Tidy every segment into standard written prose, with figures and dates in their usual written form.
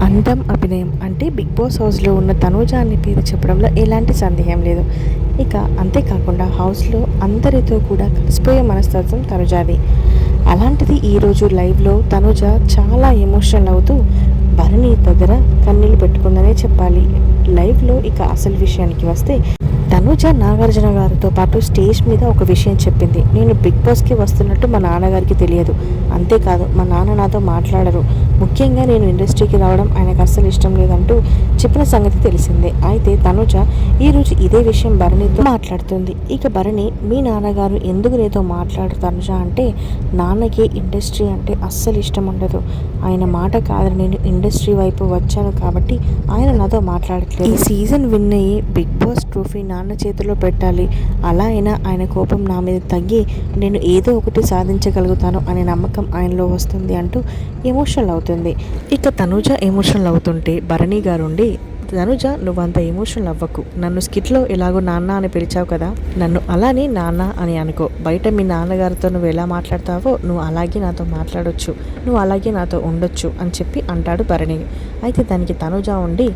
అందం, అభినయం అంటే బిగ్ బాస్ హౌస్లో ఉన్న తనూజ అనే పేరు చెప్పడంలో ఎలాంటి సందేహం లేదు. ఇక అంతేకాకుండా హౌస్లో అందరితో కూడా కలిసిపోయే మనస్తత్వం తనుజాది. అలాంటిది ఈరోజు లైవ్లో తనుజ చాలా ఎమోషనల్ అవుతూ భరణి దగ్గర కన్నీళ్ళు పెట్టుకుందనే చెప్పాలి. లైవ్లో ఇక అసలు విషయానికి వస్తే తనుజ నాగార్జున గారితో పాటు స్టేజ్ మీద ఒక విషయం చెప్పింది. నేను బిగ్ బాస్కి వస్తున్నట్టు మా నాన్నగారికి తెలియదు, అంతేకాదు మా నాన్న నాతో మాట్లాడరు, ముఖ్యంగా నేను ఇండస్ట్రీకి రావడం ఆయనకు అస్సలు ఇష్టం లేదంటూ చెప్పిన సంగతి తెలిసిందే. అయితే తనుజ ఈరోజు ఇదే విషయం భరణితో మాట్లాడుతుంది. ఇక భరణి, మీ నాన్నగారు ఎందుకు నీతో మాట్లాడు తనుజ అంటే, నాన్నకి ఇండస్ట్రీ అంటే అస్సలు ఇష్టం ఉండదు, ఆయన మాట కాదని నేను ఇండస్ట్రీ వైపు వచ్చాను కాబట్టి ఆయన నాతో మాట్లాడట్లేదు. ఈ సీజన్ విన్ అయ్యి బిగ్ బాస్ ట్రోఫీ నాన్న చేతిలో పెట్టాలి, అలా అయినా ఆయన కోపం నా మీద తగ్గి నేను ఏదో ఒకటి సాధించగలుగుతాను అనే నమ్మకం ఆయనలో వస్తుంది అంటూ ఎమోషనల్ అవుతుంది. ఇక తనుజ ఎమోషనల్ అవుతుంటే భరణి గారు ఉండి, తనుజ నువ్వంత ఎమోషనల్ అవ్వకు, నన్ను స్కిట్లో ఎలాగో నాన్న అని పిలిచావు కదా, నన్ను అలానే నాన్న అని అనుకో, బయట మీ నాన్నగారితో నువ్వు ఎలా మాట్లాడతావో నువ్వు అలాగే నాతో మాట్లాడొచ్చు, నువ్వు అలాగే నాతో ఉండొచ్చు అని చెప్పి అంటాడు భరణి. అయితే దానికి తనుజ ఉండి,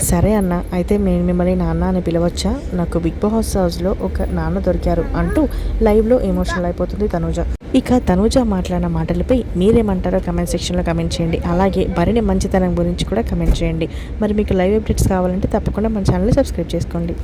సరే అన్న, అయితే నేను మిమ్మల్ని నాన్న అని పిలవచ్చా, నాకు బిగ్ బాస్ హౌస్లో ఒక నాన్న దొరికారు అంటూ లైవ్లో ఎమోషనల్ అయిపోతుంది తనుజ. ఇక తనుజ మాట్లాడిన మాటలపై మీరేమంటారో కమెంట్ సెక్షన్లో కమెంట్ చేయండి. అలాగే భరణి మంచితనం గురించి కూడా కమెంట్ చేయండి. మరి మీకు లైవ్ అప్డేట్స్ కావాలంటే తప్పకుండా మన ఛానల్ని సబ్స్క్రైబ్ చేసుకోండి.